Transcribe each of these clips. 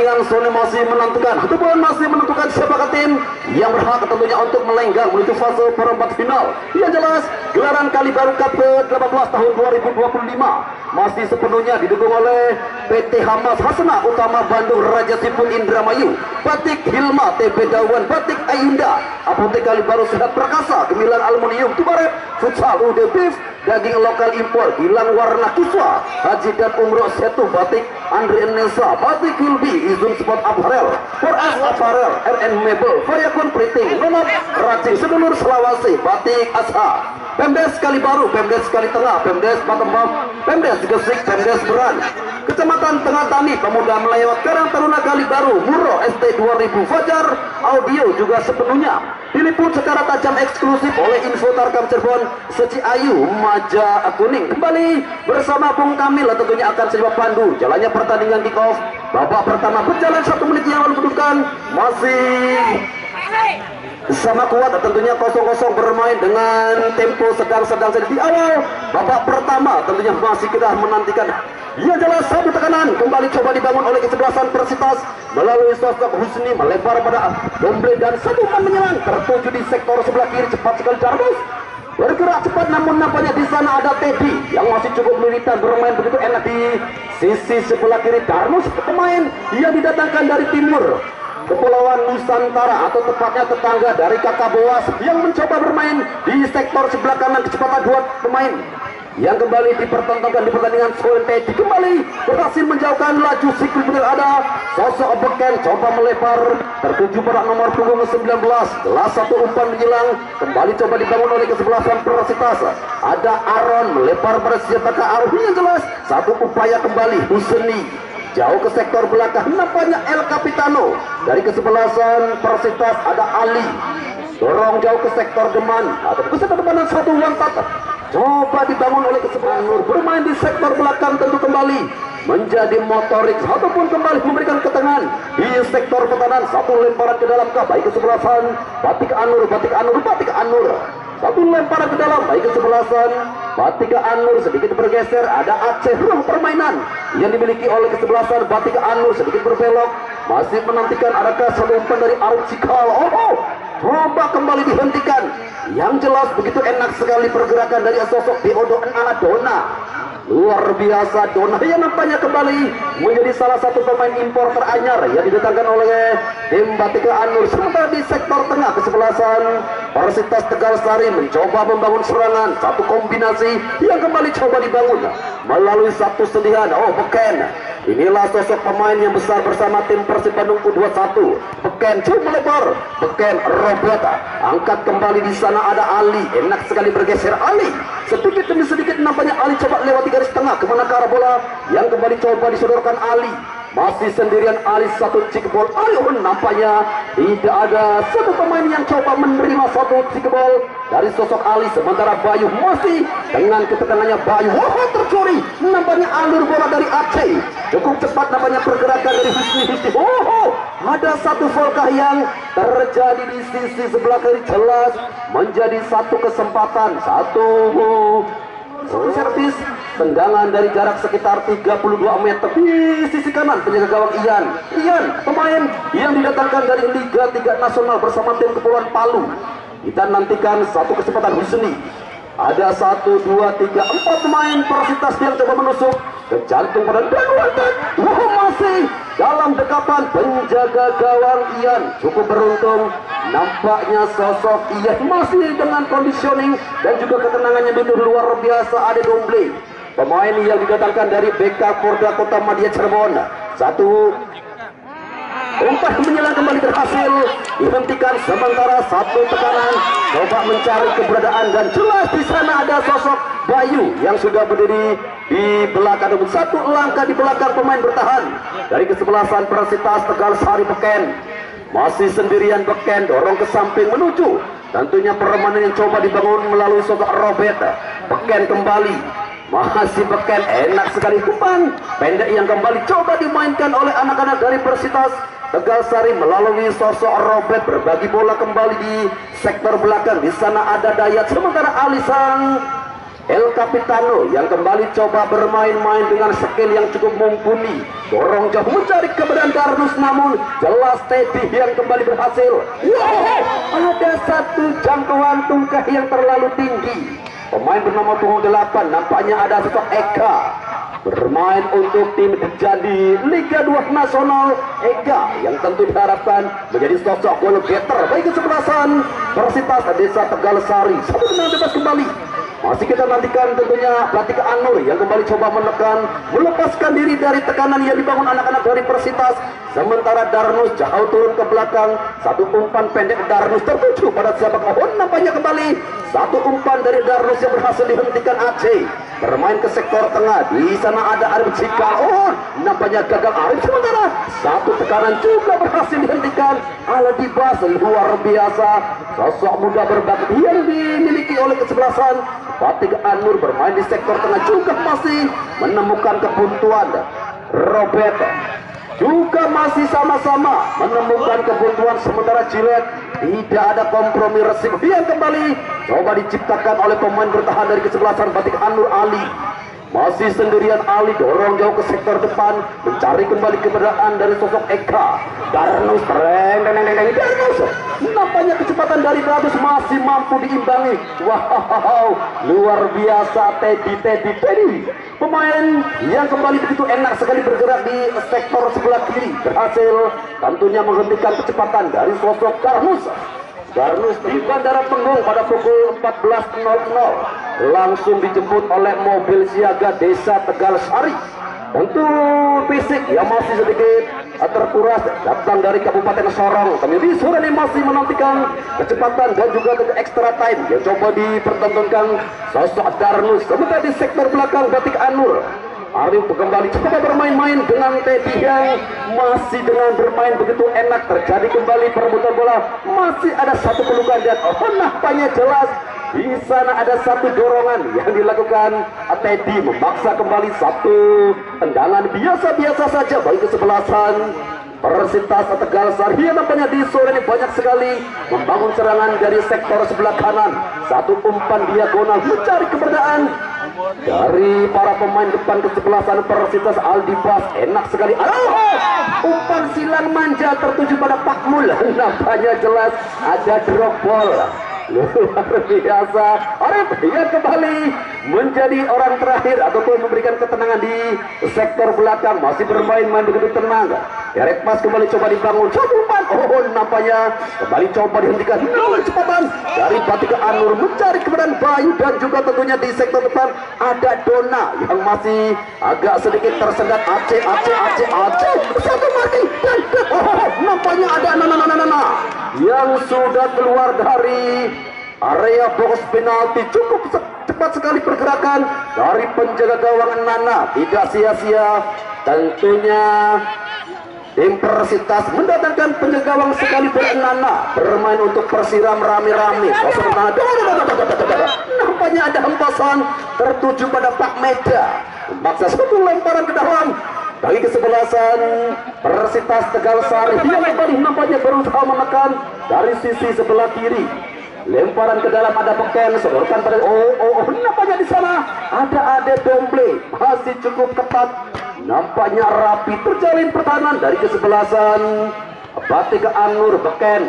pertandingan Sony masih menentukan siapakah tim yang berhak tentunya untuk melenggang menuju fase perempat final. Yang jelas gelaran Kali Baru Cup ke-18 tahun 2025 masih sepenuhnya didukung oleh PT Hamas Hasana Utama Bandung, Raja Sipul Indramayu, Batik Hilma TB Dawan, Batik Ayunda, Apotek Kali Baru Sehat Prakasa, Gemilang Aluminium Tubaret, Futsal UD Beef, daging lokal impor, Gilang Warna Kiswa, Haji dan Umroh Setu, Batik Andre Nesa, Batik Hilbi, Izun Sport Apparel, Foras Apparel, RN Mebel, Variakun Priting, Nonat Racing Sedulur Selawasi, Batik Asha, Pemdes Kali Baru, Pemdes Kali Tengah, Pemdes Batembang, Pemdes Gesik, Pemdes Beran, Kecamatan Tengah Tani, Pemuda Melewat Karang Taruna Kali Baru, Muro ST 2000, Fajar Audio juga sepenuhnya diliput secara tajam eksklusif oleh Info Tarkam Cirebon, Seci Ayu Maja Kuning. Kembali bersama Bung Kamil tentunya akan sebuah pandu jalannya pertandingan kick off. Babak pertama berjalan 1 menit yang lalu, kedudukan masih sama kuat tentunya 0-0 bermain dengan tempo sedang-sedang saja di awal babak pertama. Tentunya masih kita menantikan yang jelas satu tekanan kembali coba dibangun oleh kesebelasan Persitas melalui sosok Husni melebar pada Domble dan satu umpan menyerang tertuju di sektor sebelah kiri. Cepat sekali Darmus bergerak cepat, namun nampaknya di sana ada Teddy yang masih cukup militan bermain begitu enak di sisi sebelah kiri. Darmus pemain yang didatangkan dari timur Kepulauan Nusantara atau tepatnya tetangga dari Kakak Boas yang mencoba bermain di sektor sebelah kanan. Kecepatan 2 pemain yang kembali dipertontonkan di pertandingan. Teddy kembali berhasil menjauhkan laju sikul benar. Ada sosok Beken coba melebar tertuju pada nomor punggung 19. Setelah satu umpan menjelang kembali coba dibangun oleh kesebelasan Persitas. Ada Aaron melebar pada siapakah Aaron yang jelas satu upaya kembali Husni jauh ke sektor belakang. Nampaknya El Capitano dari kesebelasan Persitas. Ada Ali dorong jauh ke sektor depan atau ke sektor depan dan satu wantat coba dibangun oleh kesebelasan Nur bermain di sektor belakang. Tentu kembali menjadi motorik ataupun kembali memberikan ketenangan di sektor pertahanan. Satu lemparan ke dalam kah baik kesebelasan Batik Anur, satu lemparan ke dalam baik kesebelasan Batik Anur sedikit bergeser. Ada Aceh ruang permainan yang dimiliki oleh kesebelasan Batik Anur sedikit berbelok, masih menantikan adakah satu umpan dari Arif Cikal. Coba kembali dihentikan. Yang jelas begitu enak sekali pergerakan dari sosok Deodo Dona. Luar biasa Dona yang nampaknya kembali menjadi salah satu pemain impor teranyar yang didatangkan oleh tim Batik Anur. Sementara di sektor tengah kesebelasan Persitas Tegal Sari mencoba membangun serangan. Satu kombinasi yang kembali coba dibangun melalui satu sedihan. Beken, inilah sosok pemain yang besar bersama tim Persib Bandung U21. Beken coba melebar, Beken robot angkat kembali. Di sana ada Ali, enak sekali bergeser Ali sedikit demi sedikit. Nampaknya Ali coba lewati garis tengah kemana ke arah bola yang kembali coba disodorkan Ali. Masih sendirian Ali, satu cikbol Ali. Nampaknya tidak ada satu pemain yang coba menerima satu cikbol dari sosok Ali. Sementara Bayu masih dengan ketegangannya Bayu tercuri. Nampaknya alur bola dari Aceh cukup cepat. Nampaknya pergerakan dari Husni. Ada satu volkah yang terjadi di sisi sebelah kiri. Jelas menjadi satu kesempatan. Satu servis tendangan dari jarak sekitar 32 meter di sisi kanan penjaga gawang Ian pemain yang didatangkan dari Liga 3 Nasional bersama tim Kepulauan Palu. Kita nantikan satu kesempatan Husni. Ada 1, 2, 3, 4 pemain Persitas yang coba menusuk ke jantung pada masih dalam dekapan penjaga gawang Ian. Cukup beruntung nampaknya sosok Ian masih dengan conditioning dan juga ketenangannya begitu luar biasa. Ada Domble pemain yang didatangkan dari BK Porda Kota Madia Cirebon. Satu umpan menyelang kembali berhasil dihentikan. Sementara satu tekanan coba mencari keberadaan dan jelas di sana ada sosok Bayu yang sudah berdiri di belakang. Satu langkah di belakang pemain bertahan dari kesebelasan Persitas Tegal Sari. Beken masih sendirian. Beken dorong ke samping menuju tentunya permainan yang coba dibangun melalui sosok Robert. Beken kembali masih Beken enak sekali umpan pendek yang kembali coba dimainkan oleh anak-anak dari Persitas Tegal Sari melalui sosok Robert. Berbagi bola kembali di sektor belakang. Di sana ada Dayat. Sementara Alisan El Capitano yang kembali coba bermain-main dengan skill yang cukup mumpuni, dorong jauh mencari keberadaan Darnus, namun jelas Teddy yang kembali berhasil. Wow, ada satu jangkauan tungkah yang terlalu tinggi. Pemain bernama punggung 8 nampaknya ada sosok Eka bermain untuk tim Jadi Liga 2 Nasional. Eka yang tentu diharapkan menjadi sosok goal getter bagi kesebelasan Persitas Desa Tegal Sari. Satu tenang bebas kembali. Masih kita nantikan tentunya pelatih Anur yang kembali coba menekan, melepaskan diri dari tekanan yang dibangun anak-anak dari Persitas. Sementara Darnus jauh turun ke belakang. Satu umpan pendek Darnus tertuju pada siapa kahon. Nampaknya kembali satu umpan dari Darnus yang berhasil dihentikan Aceh. Bermain ke sektor tengah. Di sana ada Arif Cikal. Oh, nampaknya gagal Arif. Sementara satu tekanan juga berhasil dihentikan. Aldi Bas luar biasa. Sosok muda berbakat yang dimiliki oleh kesebelasan Batik Anur bermain di sektor tengah juga masih menemukan kebuntuan. Robert juga masih sama-sama menemukan kebuntuan, sementara Jilet tidak ada kompromi resik yang kembali coba diciptakan oleh pemain bertahan dari kesebelasan Batik Anur. Ali masih sendirian. Ali dorong jauh ke sektor depan mencari kembali keberadaan dari sosok Eka. Darnus Darnus nampaknya kecepatan dari Darnus masih mampu diimbangi. Wow, luar biasa Teddy pemain yang kembali begitu enak sekali bergerak di sektor sebelah kiri, berhasil tentunya menghentikan kecepatan dari sosok Darnus. Darnus di Bandara Penggung pada pukul 14.00 langsung dijemput oleh mobil siaga Desa Tegal Sari. Tentu fisik yang masih sedikit terkuras datang dari Kabupaten Sorong. Kami di sore ini masih menantikan kecepatan dan juga extra time yang coba dipertontonkan sosok Darnus. Sementara di sektor belakang Batik Anur, Arif kembali coba bermain-main dengan Teddy yang masih dengan bermain begitu enak. Terjadi kembali perebutan bola. Masih ada satu pelukan dan nampaknya jelas di sana ada satu dorongan yang dilakukan Teddy memaksa kembali satu tendangan biasa-biasa saja bagi kesebelasan Persitas Tegal Sari. Nampaknya di sore ini banyak sekali membangun serangan dari sektor sebelah kanan. Satu umpan diagonal mencari keberadaan dari para pemain depan kesebelasan Persitas. Aldi Bas enak sekali. Umpan silang manja tertuju pada Pak Mul. Nampaknya jelas ada drop ball. Luar biasa. Arif yang kembali menjadi orang terakhir ataupun memberikan ketenangan di sektor belakang. Masih bermain-main begitu tenang. Derek Pas kembali coba dibangun. Umpan. Oh, nampaknya kembali coba dihentikan. Kecepatan dari Batik Anur mencari keberadaan Bayu dan juga tentunya di sektor depan ada Dona yang masih agak sedikit tersendat. Aceh. Satu mati dan nampaknya ada Nana yang sudah keluar dari area box penalti. Cukup cepat sekali pergerakan dari penjaga gawang Nana. Tidak sia-sia tentunya tim Persitas mendatangkan penjaga gawang sekali Nana bermain untuk Persiram rame-rame. Nampaknya ada hempasan tertuju pada Pak Meda. Memaksa satu lemparan ke dalam bagi kesebelasan Persitas Tegal Sari. Dia kembali nampaknya berusaha menekan dari sisi sebelah kiri. Lemparan ke dalam ada Beken, sodorkan pada nampaknya di sana ada Ade Domble. Masih cukup ketat. Nampaknya rapi terjalin pertahanan dari kesebelasan Batik Anur. Beken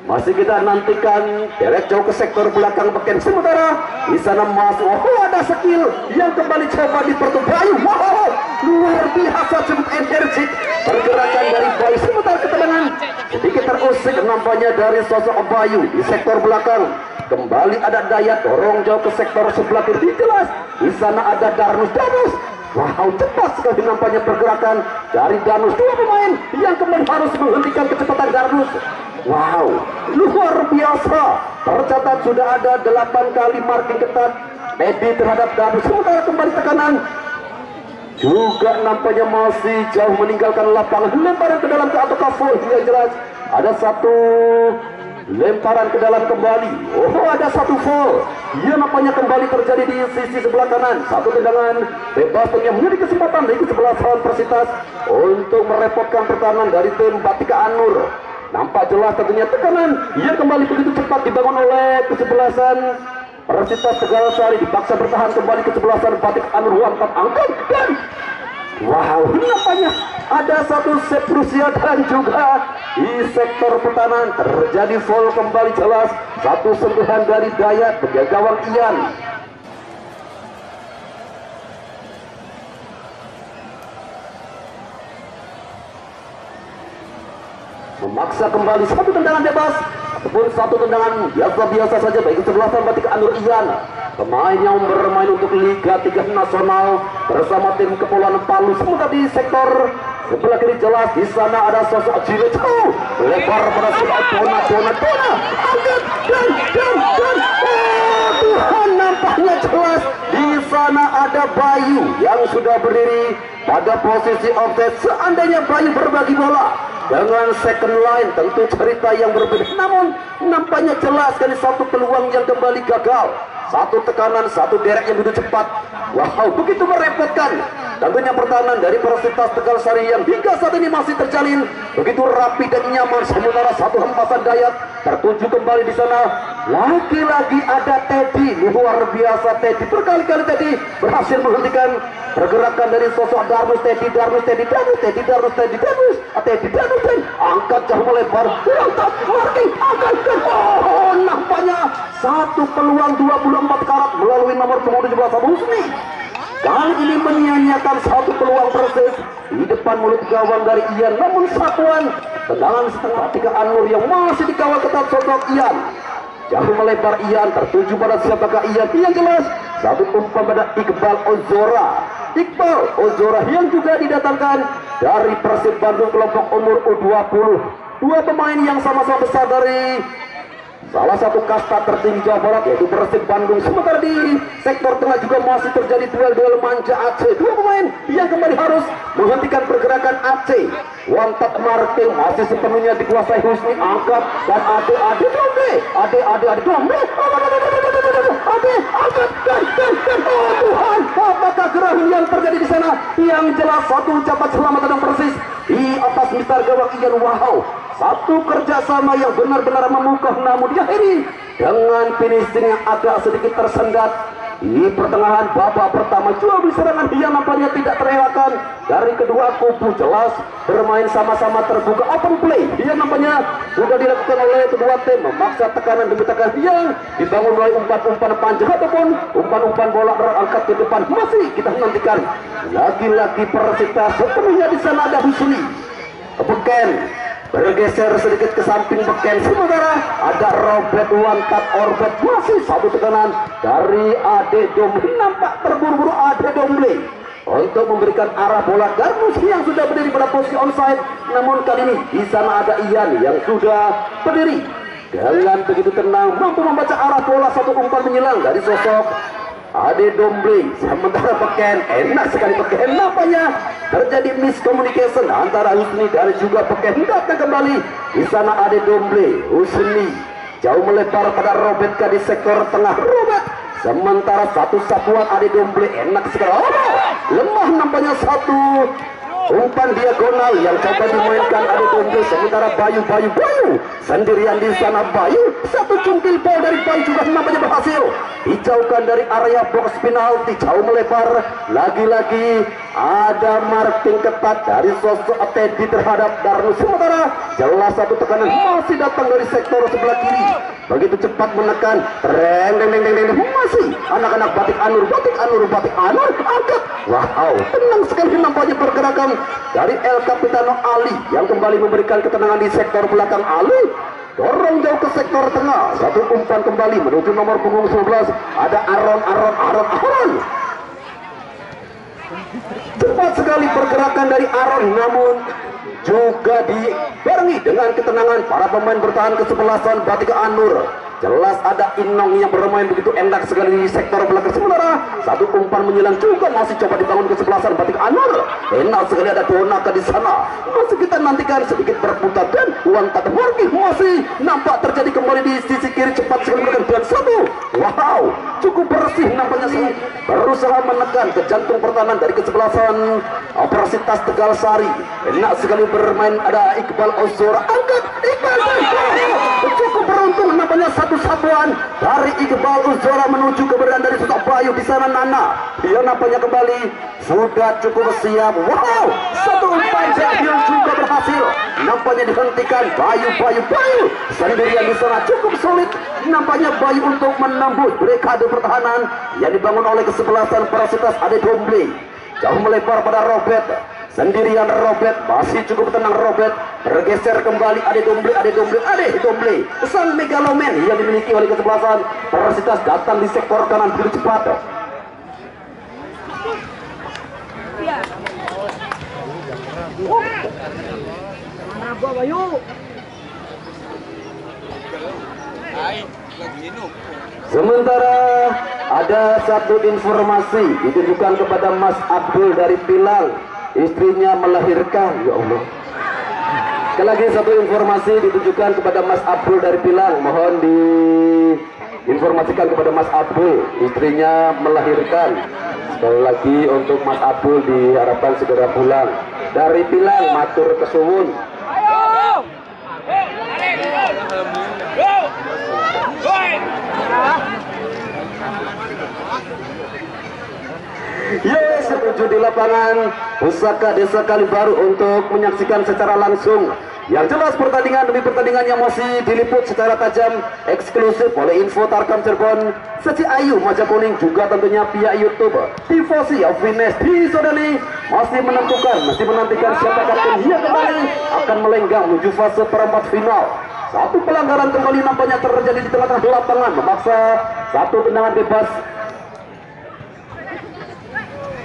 masih kita nantikan derek jauh ke sektor belakang Beken. Sementara di sana masuk ada skill yang kembali coba dipertubai. Wow, luar biasa cukup energik pergerakan dari Bayu. Sementara ketenangan sedikit terusik nampaknya dari sosok Bayu di sektor belakang. Kembali ada Dayat dorong jauh ke sektor sebelah kiri. Jelas di sana ada Darnus. Wow, cepat sekali nampaknya pergerakan dari Darnus. Dua pemain yang kembali harus menghentikan kecepatan Darnus. Wow, luar biasa. Tercatat sudah ada 8 kali marking ketat Teddy terhadap Darnus. Sementara kembali tekanan juga nampaknya masih jauh meninggalkan lapangan. Lemparan ke dalam ke atau full yang jelas ada satu lemparan ke dalam kembali. Ada satu foul. Ia nampaknya kembali terjadi di sisi sebelah kanan. Satu tendangan bebas yang menjadi kesempatan dari kesebelasan Persitas untuk merepotkan pertahanan dari tim Batik Anur. Nampak jelas tentunya tekanan yang kembali begitu cepat dibangun oleh kesebelasan Persita Tegal Sari dipaksa bertahan kembali kesebelasan Batik Anur Wantat angkat dan wow, nampaknya ada satu set Rusia dan juga di sektor pertahanan terjadi foul kembali jelas. Satu sentuhan dari Dayat penjaga gawang Ian. Memaksa kembali satu tendangan bebas ataupun satu tendangan biasa-biasa saja bagi kesebelasan Batik Anur Ian. Pemain yang bermain untuk Liga 3 Nasional bersama tim Kepulauan Palu. Sementara di sektor sebelah kiri jelas di sana ada sosok Jileto lebar pada sudah Dona dan oh Tuhan, nampaknya jelas di sana ada Bayu yang sudah berdiri pada posisi offset. Seandainya Bayu berbagi bola dengan second line tentu cerita yang berbeda, namun nampaknya jelas kali satu peluang yang kembali gagal. Satu tekanan, satu derek yang begitu cepat. Wow, begitu merepotkan. Tentunya pertahanan dari Persita Tegal Sari yang hingga saat ini masih terjalin begitu rapi dan nyaman. Sementara satu hempasan Dayat tertuju kembali di sana. Lagi-lagi ada Teddy, luar biasa Teddy. Berkali-kali Teddy berhasil menghentikan pergerakan dari sosok Darmus Teddy dan angkat jauh melebar. Marking, angkat. Oh, nampaknya satu peluang 24 karat melalui nomor punggung 17 Abu Husni. Kali ini menyia-nyiakan satu peluang persis di depan mulut gawang dari Ian. Namun satuan tendangan setengah Batik Anur yang masih dikawal ketat sosok Ian. Jauh melebar Ian tertuju pada siapakah Ian? Yang jelas satu umpan pada Iqbal Ozora yang juga didatangkan dari Persib Bandung kelompok umur U20. Dua pemain yang sama-sama besar dari salah satu kasta tertinggi Jawa Barat yaitu Persib Bandung. Sementara di sektor tengah juga masih terjadi duel-duel manja Aceh. Dua pemain yang kembali harus menghentikan pergerakan Aceh. Wantat Marking masih sepenuhnya dikuasai Husni, angkat dan ade domble oh Tuhan, apakah gerahan yang terjadi di sana? Yang jelas satu ucapan selamat datang persis di atas mister gawang Ian. Wow, satu kerjasama yang benar-benar memukau, namun diakhiri dengan finishing yang agak sedikit tersendat di pertengahan babak pertama. Jual serangan yang nampaknya tidak terelakkan dari kedua kubu. Jelas bermain sama-sama terbuka, open play yang nampaknya sudah dilakukan oleh kedua tim, memaksa tekanan demi tekanan yang dibangun melalui umpan-umpan panjang ataupun umpan-umpan bola terangkat ke depan. Masih kita nantikan lagi-lagi Persita sepenuhnya di sana ada Husni. Beken bergeser sedikit ke samping beken, sementara ada Robert Wantat Orbet. Masih satu tekanan dari Ade Domble, nampak terburu-buru Ade Domble untuk memberikan arah bola Darmus yang sudah berdiri pada posisi onside. Namun kali ini di sana ada Ian yang sudah berdiri dengan begitu tenang, mampu membaca arah bola. Satu umpan menyilang dari sosok Ade Domble. Sementara Beken, enak sekali Beken, nampaknya terjadi miscommunication antara Husni dan juga Beken. Datang kembali di sana Ade Domble. Husni jauh melebar pada Robert di sektor tengah. Robert, sementara satu sapuan Ade Domble, enak sekali. Oh, lemah nampaknya satu umpan diagonal yang coba dimainkan Ade Domble. Sementara Bayu sendirian di sana. Bayu, satu cungkil bola dari Bayu juga nampaknya berhasil dijauhkan dari area box penalti. Jauh melebar, lagi-lagi ada marking ketat dari sosok Teddy terhadap Darmus. Sementara jelas satu tekanan masih datang dari sektor sebelah kiri, begitu cepat menekan. Masih anak-anak Batik Anur angkat. Wow, tenang sekali nampaknya pergerakan dari El Capitano Ali yang kembali memberikan ketenangan di sektor belakang. Ali dorong jauh ke sektor tengah, satu umpan kembali menuju nomor punggung 11 ada Aron. Cepat sekali pergerakan dari Aron, namun juga dibarengi dengan ketenangan para pemain bertahan kesebelasan Batik Anur. Jelas ada Inong yang bermain begitu enak sekali di sektor belakang. Sementara satu umpan menyilang juga masih coba dibangun kesebelasan Batik Anur. Enak sekali ada Donaka di sana. Masih kita nantikan sedikit berputar dan Wantat Marking masih nampak terjadi kembali di sisi kiri. Cepat sekali menekan satu. Wow, cukup bersih nampaknya sih. Berusaha menekan ke jantung pertahanan dari kesebelasan Persita Tegal Sari. Enak sekali bermain ada Iqbal Ozora, angkat Iqbal. Cukup beruntung nampaknya satu sapuan dari Iqbal Uzora menuju keberadaan dari sosok Bayu di sana. Nana, dia nampaknya kembali sudah cukup siap. Wow, satu umpan yang juga berhasil, nampaknya dihentikan. Bayu sendirian di sana, cukup sulit nampaknya Bayu untuk menembus brekade pertahanan yang dibangun oleh kesebelasan Parasitas Ade Domble. Jauh melebar pada Robert, sendirian Robert, masih cukup tenang Robert, bergeser kembali Ade Domble, sang megaloman yang dimiliki oleh kesebelasan Parasitas datang di sektor kanan begitu cepat. Sementara ada satu informasi ditujukan kepada Mas Abdul dari Pilang, istrinya melahirkan. Ya Allah. Sekali lagi satu informasi ditujukan kepada Mas Abdul dari Pilang, mohon diinformasikan kepada Mas Abdul, istrinya melahirkan. Sekali lagi untuk Mas Abdul diharapkan segera pulang dari Pilang, matur kesuwun. Yes, setuju di lapangan Pusaka Desa Kalibaru untuk menyaksikan secara langsung. Yang jelas pertandingan demi pertandingan yang masih diliput secara tajam eksklusif oleh Info Tarkam Cirebon, Seci Ayu Majakuning, juga tentunya pihak YouTube Tifosi Fines di Sodani masih menantikan siapa kapten yang kembali akan melenggang menuju fase perempat final. Satu pelanggaran kembali nampaknya terjadi di tengah-tengah lapangan, memaksa satu tendangan bebas.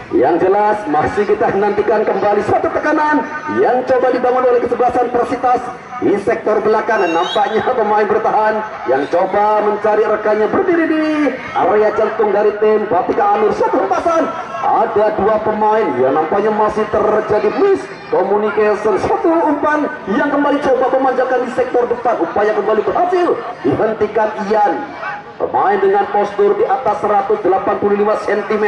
Yang jelas masih kita nantikan kembali satu tekanan yang coba dibangun oleh kesebelasan Parasitas di sektor belakang. Nampaknya pemain bertahan yang coba mencari rekannya berdiri di area jantung dari tim Batika Anur. Satu hempasan, ada dua pemain yang nampaknya masih terjadi miss communication. Satu umpan yang kembali coba memanjakan di sektor depan, upaya kembali berhasil dihentikan Ian, pemain dengan postur di atas 185 cm,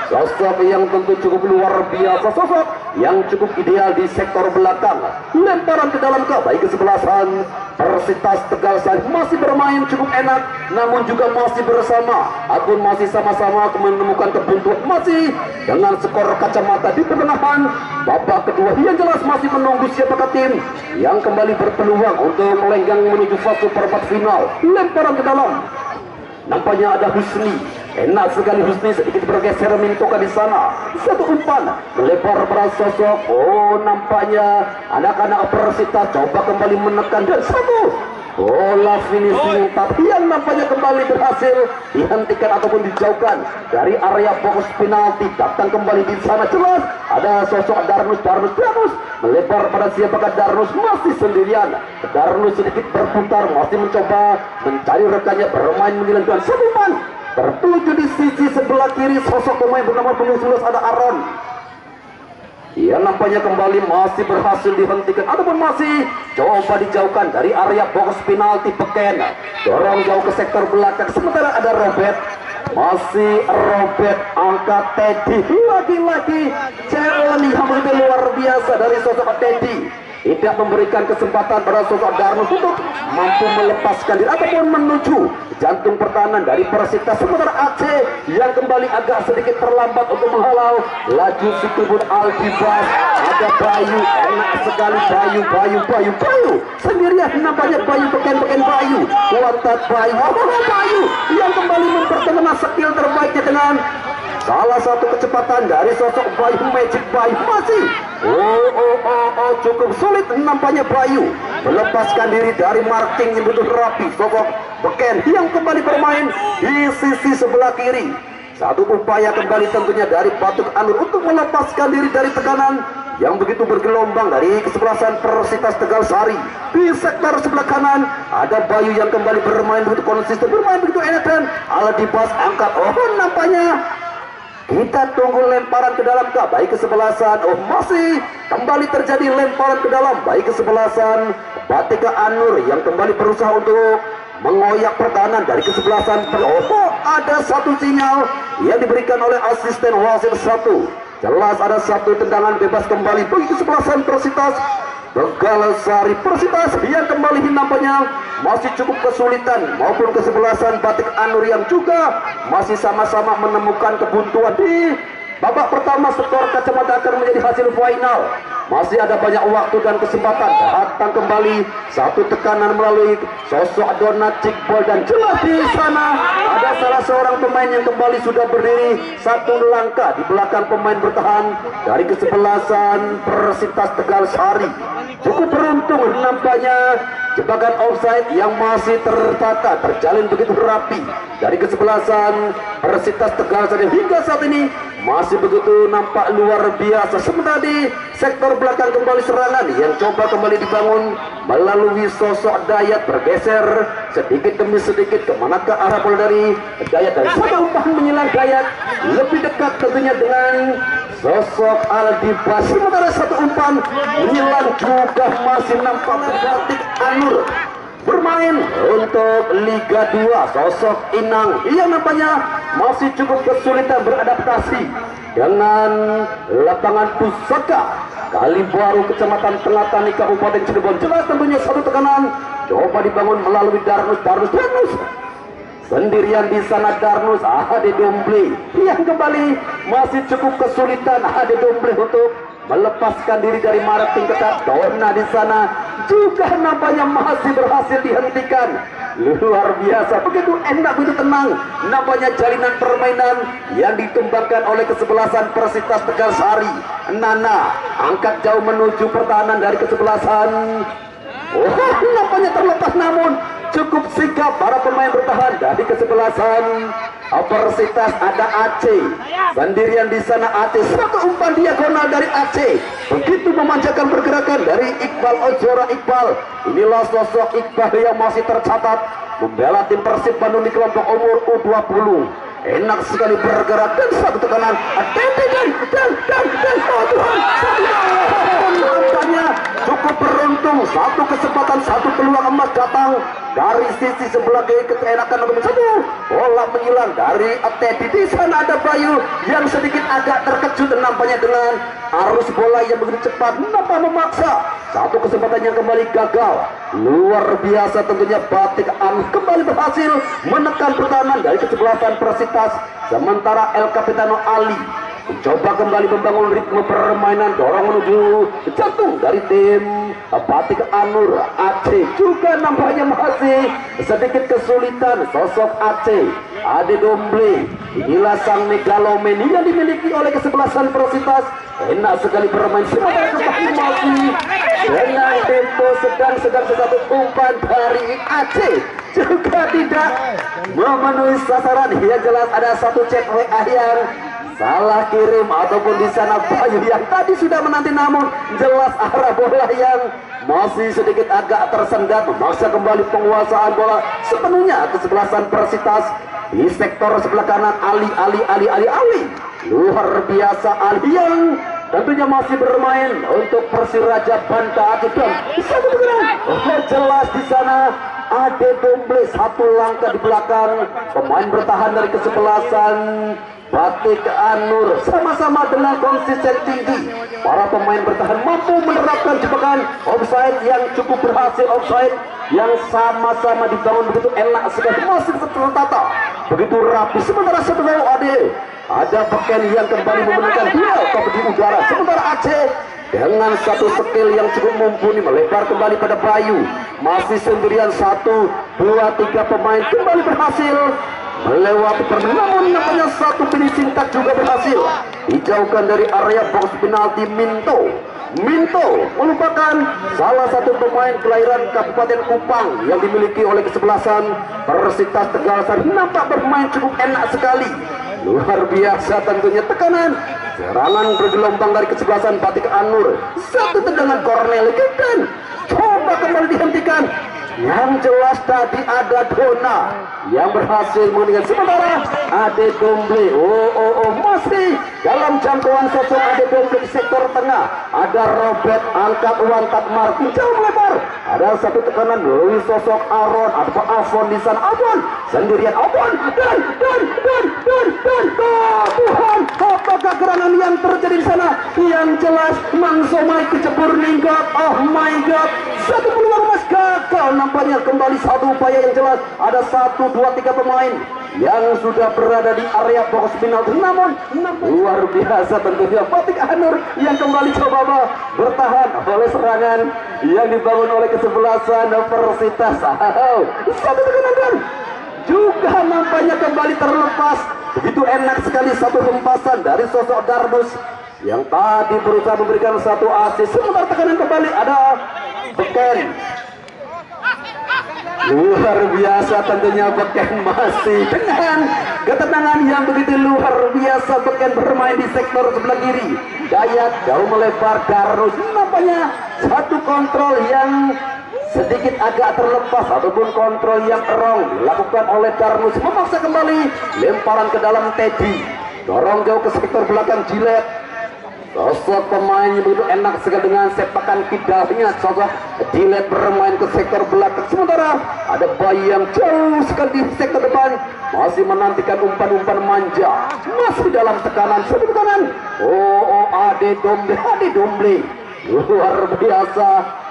sosok yang tentu cukup luar biasa, sosok yang cukup ideal di sektor belakang. Lemparan ke dalam ke baik kesebelasan Parasitas Tegal Sari masih bermain cukup enak, namun juga masih bersama akun, masih sama-sama menemukan kebuntuan, masih dengan skor kacamata di pertengahan babak kedua. Yang jelas masih menunggu siapakah tim yang kembali berpeluang untuk melenggang menuju fase perempat final. Lemparan ke dalam, nampaknya ada Husni, enak sekali Husni, sedikit bergeser mintokan di sana. Satu umpan melebar pada sosok, nampaknya anak-anak Persita coba kembali menekan, dan satu bola finishing tapi yang nampaknya kembali berhasil dihentikan ataupun dijauhkan dari area box penalti. Datang kembali di sana, jelas ada sosok Darnus melebar pada siapakah Darnus, masih sendirian. Darnus sedikit berputar, masih mencoba mencari rekannya, bermain mengilang satu umpan tertuju di sisi sebelah kiri. Sosok pemain bernama penyusul ada Aaron, ia nampaknya kembali masih berhasil dihentikan ataupun masih coba dijauhkan dari area box penalti. Beken dorong jauh ke sektor belakang. Sementara ada Robert, masih Robert angkat Teddy, lagi-lagi challenge yang begitu luar biasa dari sosok Teddy, tidak memberikan kesempatan pada sosok Darnus untuk mampu melepaskan diri ataupun menuju jantung pertahanan dari Persita. Sementara Aceh yang kembali agak sedikit terlambat untuk menghalau laju si kebun Aldibas. Ada Bayu, enak sekali Bayu sendirian, nampaknya Bayu beken Bayu, kuantat Bayu yang kembali mempertemukan skill terbaiknya dengan salah satu kecepatan dari sosok Bayu, Magic Bayu. Masih cukup sulit nampaknya Bayu melepaskan diri dari marking yang betul rapi. Sosok Beken yang kembali bermain di sisi sebelah kiri. Satu upaya kembali tentunya dari Batuk Anur untuk melepaskan diri dari tekanan yang begitu bergelombang dari kesebelasan Parasitas Tegal Sari. Di sektor sebelah kanan ada Bayu yang kembali bermain begitu konsisten, bermain begitu enak, dan Aldibas angkat. Nampaknya kita tunggu lemparan ke dalam kah baik kesebelasan. Masih kembali terjadi lemparan ke dalam baik kesebelasan Batika Anur yang kembali berusaha untuk mengoyak pertahanan dari kesebelasan. Ada satu sinyal yang diberikan oleh asisten wasit satu. Jelas ada satu tendangan bebas kembali bagi kesebelasan Parasitas Tegal Sari. Persitas yang kembali nampaknya masih cukup kesulitan maupun kesebelasan Batik Anur yang juga masih sama-sama menemukan kebuntuan di babak pertama. Skor kacamata akan menjadi hasil final. Masih ada banyak waktu dan kesempatan. Datang kembali satu tekanan melalui sosok Donat Cikbol, dan jelas di sana ada salah seorang pemain yang kembali sudah berdiri satu langkah di belakang pemain bertahan dari kesebelasan Persitas Tegal Sari. Cukup beruntung nampaknya jebakan offside yang masih tertata terjalin begitu rapi dari kesebelasan Persitas Tegal Sari hingga saat ini masih begitu nampak luar biasa. Sementara di sektor belakang kembali serangan yang coba kembali dibangun melalui sosok Dayat, bergeser sedikit demi sedikit kemanakah arah bola dari Dayat, dan satu umpan menyilang Dayat lebih dekat tentunya dengan sosok Aldi Bas. Sementara satu umpan menyilang juga masih nampak Batik Anur bermain untuk Liga 2. Sosok Inang yang nampaknya masih cukup kesulitan beradaptasi dengan lapangan pusaka Kalibaru, Kecamatan Tengah Tani, Kabupaten Cirebon. Jelas tentunya satu tekanan coba dibangun melalui Darnus sendirian di sana. Darnus Ade Domble yang kembali masih cukup kesulitan. Ade Domble untuk melepaskan diri dari marating ketat. Dona di sana juga nampaknya masih berhasil dihentikan. Luar biasa, begitu enak, begitu tenang nampaknya jalinan permainan yang dikembangkan oleh kesebelasan Persitas Tegal Sari. Nana angkat jauh menuju pertahanan dari kesebelasan. Nampaknya terlepas, namun cukup sigap para pemain bertahan dari kesebelasan Persitas. Ada Aceh sendirian di sana. Aceh, satu umpan diagonal dari Aceh begitu memanjakan pergerakan dari Iqbal Ojora. Iqbal, inilah sosok Iqbal yang masih tercatat membela tim Persib Bandung di kelompok umur U20. Enak sekali bergerak dan satu tekanan dan oh Tuhan, nampaknya cukup beruntung. Satu kesempatan, satu peluang emas datang dari sisi sebelah kiri. Keenakan nomor satu, bola menyilang dari Teddy. Di sana ada Bayu yang sedikit agak terkejut nampaknya dengan arus bola yang begitu cepat, nampak memaksa. Satu kesempatan yang kembali gagal. Luar biasa tentunya Batik Anur kembali berhasil menekan pertahanan dari kesebelasan Persitas. Sementara El Capitano Ali mencoba kembali membangun ritme permainan, dorong menuju jantung dari tim Batik Anur. Aceh juga nampaknya masih sedikit kesulitan. Sosok Aceh, Ade Domble, inilah sang megalomen yang dimiliki oleh kesebelasan Persitas. Enak sekali bermain. Sementara kembali masih dengan tempo sedang satu umpan dari Aceh juga tidak memenuhi sasaran. Yang jelas ada satu chat WA yang salah kirim, ataupun di sana Bayu yang tadi sudah menanti, namun jelas arah bola yang masih sedikit agak tersendat memaksa kembali penguasaan bola sepenuhnya kesebelasan Persitas. Di sektor sebelah kanan Ali. Luar biasa Ali yang tentunya masih bermain untuk Persiraja Banda Aceh. Jelas di sana Ade Domble satu langkah di belakang pemain bertahan dari kesebelasan Batik Anur. Sama-sama dengan konsisten tinggi, para pemain bertahan mampu menerapkan jebakan offside yang cukup berhasil. Offside yang sama-sama dibangun begitu enak sekali, masih tertata begitu rapi. Sementara sebelah Ade ada Beken yang kembali memenangkan duel kompetisi udara. Sementara Aceh dengan satu skill yang cukup mumpuni melebar kembali pada Bayu. Masih sendirian 1, 2, 3 pemain kembali berhasil melewati permainan, namun nampaknya satu finishing touch juga berhasil dijauhkan dari area box penalti. Minto merupakan salah satu pemain kelahiran Kabupaten Kupang yang dimiliki oleh kesebelasan Persitas Tegal Sari. Nampak bermain cukup enak sekali. Luar biasa tentunya tekanan serangan bergelombang dari kesebelasan Batik Anur. Satu tendangan Cornel dan coba kembali dihentikan. Yang jelas tadi ada Dona yang berhasil meninggal. Sementara Ade Domble masih dalam jangkauan sosok Ade Domble di sektor tengah. Ada Robert angkat Wan Takmar jauh melebar. Ada satu tekanan dari sosok Aaron atau Afon di sana. Afon sendirian, Afon dan Tuhan, apakah gerangan yang terjadi di sana? Yang jelas Mang Somai kecebur ningkat. Oh my god, satu peluang emas gagal. Nampaknya kembali satu upaya yang jelas. Ada 1, 2, 3 pemain yang sudah berada di area box final. Namun luar biasa tentunya Batik Anur yang kembali coba bertahan oleh serangan yang dibangun oleh kesebelasan Universitas. Satu tekanan dan juga nampaknya kembali terlepas. Begitu enak sekali satu hempasan dari sosok Dardus yang tadi berusaha memberikan satu asis. Sementara tekanan kembali ada Beken. Luar biasa tentunya Beken masih dengan ketenangan yang begitu luar biasa. Beken bermain di sektor sebelah kiri. Dayat jauh melebar. Darus nampaknya satu kontrol yang sedikit agak terlepas ataupun kontrol yang wrong dilakukan oleh Darmus. Memaksa kembali lemparan ke dalam Teddy. Dorong jauh ke sektor belakang Jilet. Sosok pemain begitu enak sekali dengan sepakan kidalnya. Sosok Jilet bermain ke sektor belakang. Sementara ada Bayi yang jauh sekali di sektor depan masih menantikan umpan-umpan manja. Masih dalam tekanan. Satu tekanan. Ade Domble. Luar biasa.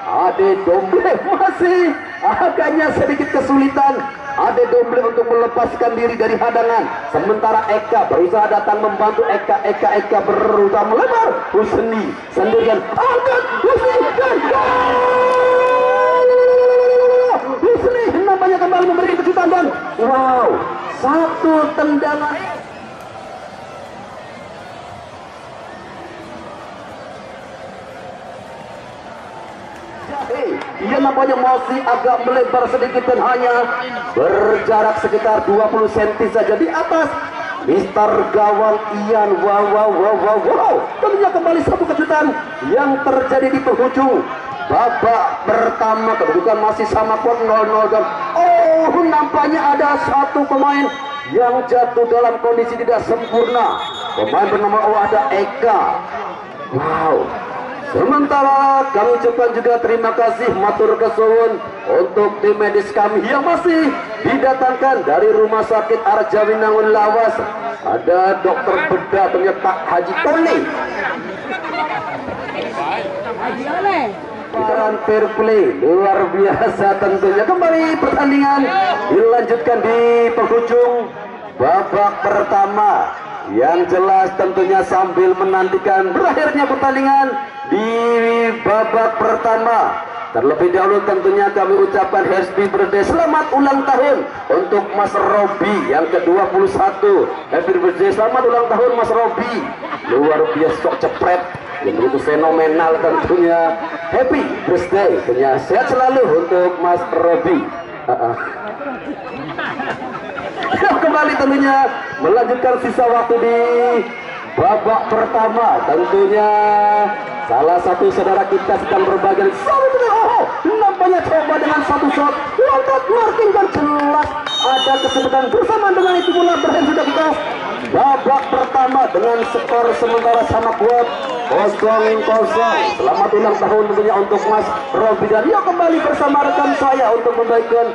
Ade Domble masih agaknya sedikit kesulitan. Ade Domble untuk melepaskan diri dari hadangan. Sementara Eka berusaha datang membantu. Eka berusaha melebar. Husni sendirian. Angkat Husni dan Husni namanya kembali memberikan kejutan dan wow, satu tendangan. Ia nampaknya masih agak melebar sedikit dan hanya berjarak sekitar 20 cm saja di atas Mister Gawang Ian. Wow. Tentunya kembali satu kejutan yang terjadi di penghujung babak pertama. Kedudukan masih sama kuat 0-0 dan nampaknya ada satu pemain yang jatuh dalam kondisi tidak sempurna. Pemain bernama ada Eka. Wow. Sementara kami ucapkan juga terima kasih matur kesuwun untuk tim medis kami yang masih didatangkan dari Rumah Sakit Arjawinangun Lawas. Ada dokter bedah ternyata Haji Tony. Putaran fair play luar biasa tentunya. Kembali pertandingan dilanjutkan di penghujung babak pertama. Yang jelas tentunya sambil menantikan berakhirnya pertandingan di babak pertama. Terlebih dahulu tentunya kami ucapkan happy birthday, selamat ulang tahun untuk Mas Robi yang ke-21. Happy birthday, selamat ulang tahun Mas Robi. Luar biasa sok cepret yang begitu fenomenal tentunya. Happy birthday, tentunya sehat selalu untuk Mas Robi. Kembali tentunya melanjutkan sisa waktu di babak pertama. Tentunya salah satu saudara kita sedang berbagi. Nampaknya coba dengan satu shot loncat marking dan jelas ada kesempatan bersama dengan itu pula berhasil sudah kita babak pertama dengan skor sementara sama kuat 0-0. Selamat ulang tahun tentunya untuk Mas Robi dan ya kembali bersama rekan saya untuk membagikan